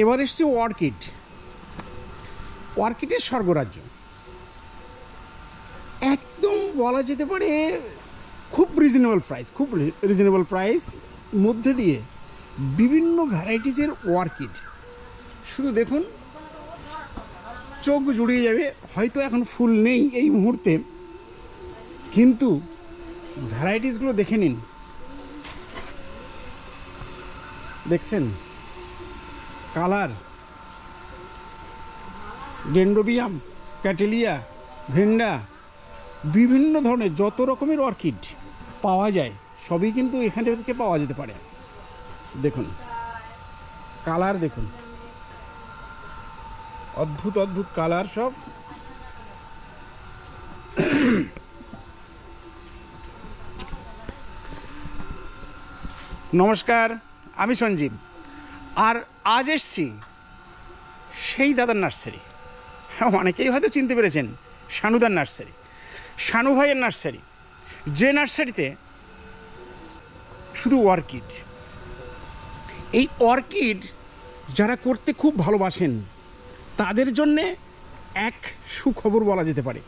এবার এসছে অর্কিড। অর্কিডের স্বর্গরাজ্য, একদম বলা যেতে পারে খুব রিজনেবল প্রাইস মধ্যে দিয়ে বিভিন্ন ভ্যারাইটিসের অর্কিড। শুধু দেখুন, চোখ জুড়িয়ে যাবে। হয়তো এখন ফুল নেই এই মুহূর্তে, কিন্তু ভ্যারাইটিসগুলো দেখে নিন। দেখছেন কালার, ডেন্ড্রোবিয়াম, ক্যাটেলিয়া, ভেন্ডা, বিভিন্ন ধরনের যত রকমের অর্কিড পাওয়া যায় সবই কিন্তু এখান থেকে পাওয়া যেতে পারে। দেখুন কালার, দেখুন অদ্ভুত অদ্ভুত কালার সব। নমস্কার, আমি সঞ্জীব, আর আজ এসছি সেই দাদার নার্সারি। হ্যাঁ, অনেকেই হয়তো চিনতে পেরেছেন, শানুদার নার্সারি, শানু ভাইয়ের নার্সারি, যে নার্সারিতে শুধু অর্কিড। এই অর্কিড যারা করতে খুব ভালোবাসেন তাদের জন্যে এক সুখবর বলা যেতে পারে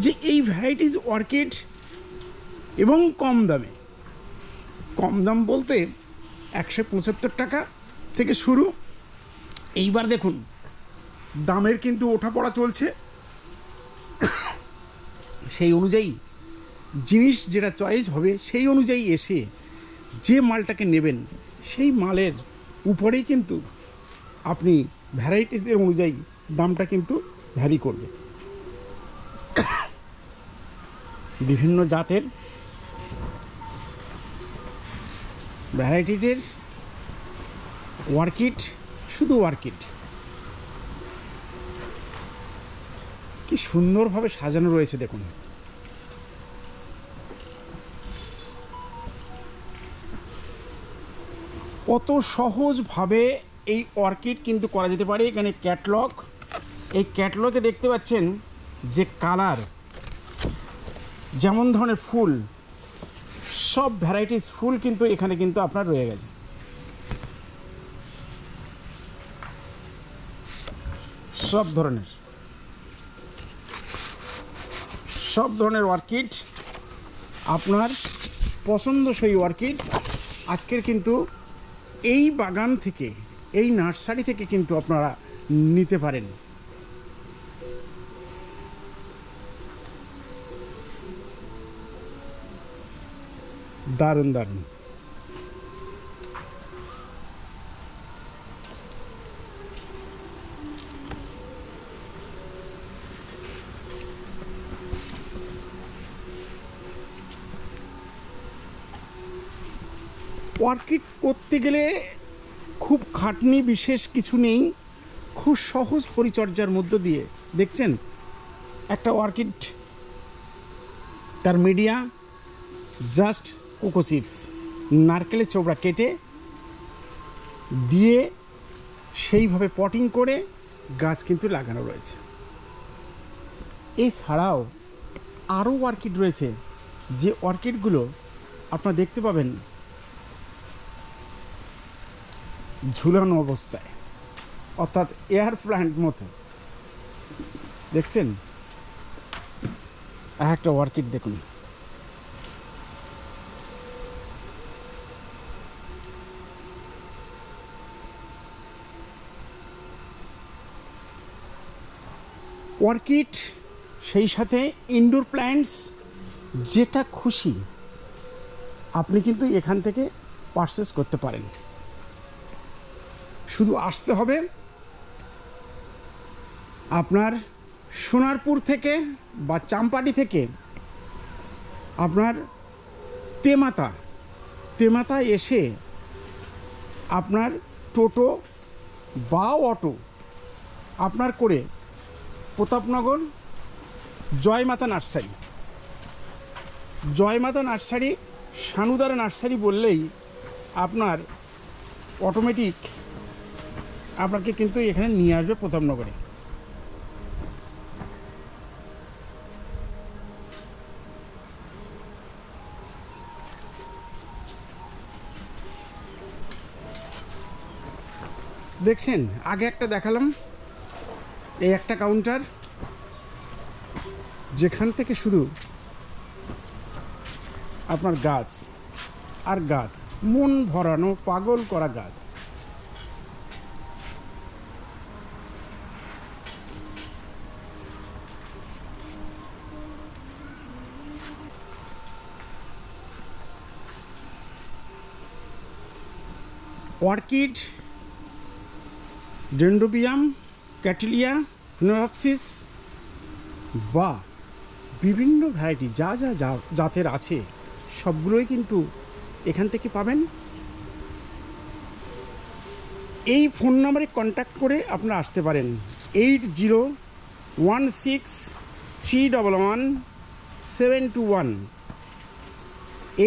যে এই ভ্যারাইটিস অর্কিড এবং কম দাম বলতে 175 টাকা থেকে শুরু। এইবার দেখুন দামের কিন্তু ওঠাপড়া চলছে, সেই অনুযায়ী জিনিস যেটা চয়েস হবে সেই অনুযায়ী এসে যে মালটাকে নেবেন সেই মালের উপরেই কিন্তু আপনি ভ্যারাইটিসের অনুযায়ী দামটা কিন্তু ভ্যারি করবে। বিভিন্ন জাতের ভ্যারাইটিসের অর্কিড, শুধু অর্কিড, কি সুন্দরভাবে সাজানো রয়েছে দেখুন। কত সহজভাবে এই অর্কিড কিন্তু করা যেতে পারে। এখানে ক্যাটলগ, এই ক্যাটলগে দেখতে পাচ্ছেন যে কালার, যেমন ধরনের ফুল, সব ভ্যারাইটিস ফুল কিন্তু এখানে কিন্তু আপনার রয়ে গেছে। সব ধরনের অর্কিড, আপনার পছন্দসই অর্কিড আজকের কিন্তু এই বাগান থেকে, এই নার্সারি থেকে কিন্তু আপনারা নিতে পারেন। দারুণ দারুণ। অর্কিড করতে গেলে খুব খাটনি বিশেষ কিছু নেই, খুব সহজ পরিচর্যার মধ্য দিয়ে। দেখছেন একটা অর্কিড, তার মিডিয়া জাস্ট কোকো চিপস, নারকেলের চোবড়া কেটে দিয়ে সেইভাবে পটিং করে গাছ কিন্তু লাগানো রয়েছে। এছাড়াও আরও অর্কিড রয়েছে, যে অর্কিডগুলো আপনারা দেখতে পাবেন ঝুলানো অবস্থায়, অর্থাৎ এয়ার প্ল্যান্ট মতো। দেখছেন একটা অর্কিড দেখুন, অর্কিড, সেই সাথে ইনডোর প্ল্যান্টস, যেটা খুশি আপনি কিন্তু এখান থেকে পারচেস করতে পারেন। শুধু আসতে হবে আপনার সোনারপুর থেকে বা চাম্পাটি থেকে, আপনার তেমাতা এসে আপনার টোটো বা অটো আপনার করে প্রতাপনগর জয়মাতা নার্সারি, শানুদার নার্সারি বললেই আপনার অটোমেটিক আপনাকে কিন্তু এখানে নিয়ে আসবে প্রতাপনগরে। দেখছেন, আগে একটা দেখালাম, এই একটা কাউন্টার যেখান থেকে শুধু আপনার গাছ আর গাছ, মন ভরানো, পাগল করা গাছ। অর্কিড, ডেন্ড্রোবিয়াম, ক্যাটিলিয়া, ফিনোরাপসিস বা বিভিন্ন ভ্যারাইটি যা যা জাতের আছে সবগুলোই কিন্তু এখান থেকে পাবেন। এই ফোন নাম্বারে কন্ট্যাক্ট করে আপনারা আসতে পারেন 8016311721,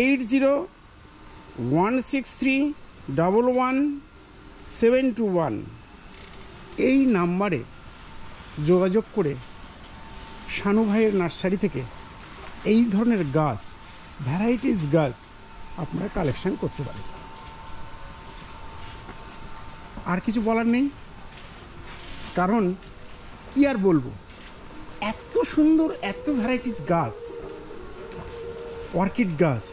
8016311721। এই নাম্বারে যোগাযোগ করে শানু ভাইয়ের নার্সারি থেকে এই ধরনের গাছ, ভ্যারাইটিস গাছ আপনারা কালেকশন করতে পারেন। আর কিছু বলার নেই, কারণ কি আর বলবো, এত সুন্দর, এত ভ্যারাইটিস গাছ, অর্কিড গাছ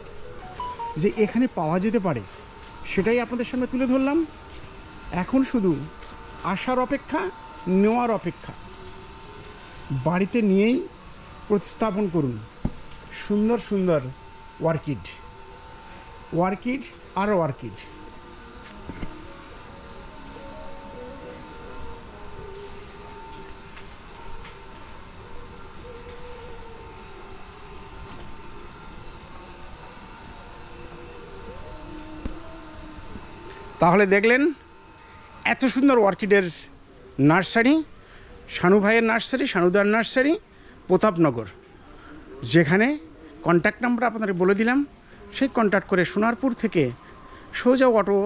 যে এখানে পাওয়া যেতে পারে সেটাই আপনাদের সামনে তুলে ধরলাম। এখন শুধু আসার অপেক্ষা, নেওয়ার অপেক্ষা। বাড়িতে নিয়েই প্রতিস্থাপন করুন সুন্দর সুন্দর অর্কিড, অর্কিড আর অর্কিড। তাহলে দেখলেন এত সুন্দর অর্কিডের নার্সারি, শানু ভাইয়ের নার্সারি, শানুদার নার্সারি, প্রতাপনগর, যেখানে কন্ট্যাক্ট নাম্বার আপনাদের বলে দিলাম। সেই কন্ট্যাক্ট করে সোনারপুর থেকে সোজা অটো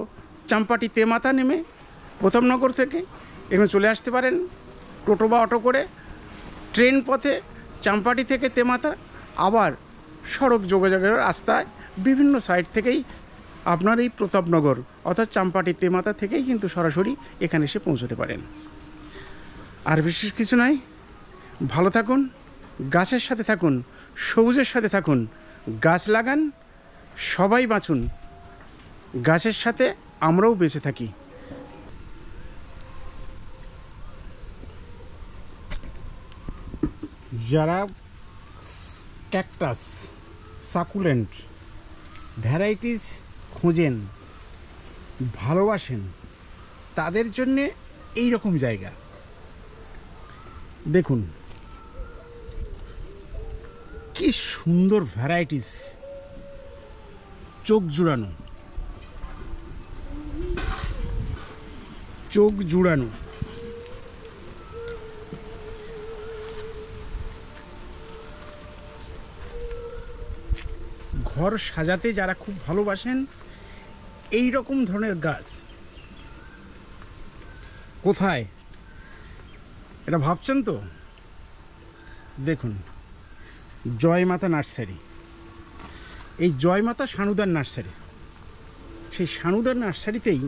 চাম্পাটি তেমাতা নেমে প্রতাপনগর থেকে এখানে চলে আসতে পারেন, টোটো বা অটো করে। ট্রেন পথে চাম্পাটি থেকে তেমাতা, আবার সড়ক যোগাযোগের রাস্তায় বিভিন্ন সাইড থেকেই আপনার এই প্রতাপনগর অর্থাৎ চাম্পাটি তেমাতা থেকেই কিন্তু সরাসরি এখানে এসে পৌঁছতে পারেন। আর বিশেষ কিছু নয়, ভালো থাকুন, গাছের সাথে থাকুন, সবুজের সাথে থাকুন, গাছ লাগান, সবাই বাঁচুন, গাছের সাথে আমরাও বেঁচে থাকি। যারা ক্যাকটাস, সাকুলেন্ট ভ্যারাইটিস খোঁজেন, ভালোবাসেন, তাদের জন্যে এই রকম জায়গা। দেখুন কি সুন্দর ভ্যারাইটিস, চোখ জুড়ানো, চোখ জুড়ানো। ঘর সাজাতে যারা খুব ভালোবাসেন এই রকম ধরনের গাছ, কোথায় এটা ভাবছেন তো? দেখুন, জয়মাতা নার্সারি, এই জয়মাতা শানুদার নার্সারি, সেই শানুদার নার্সারিতেই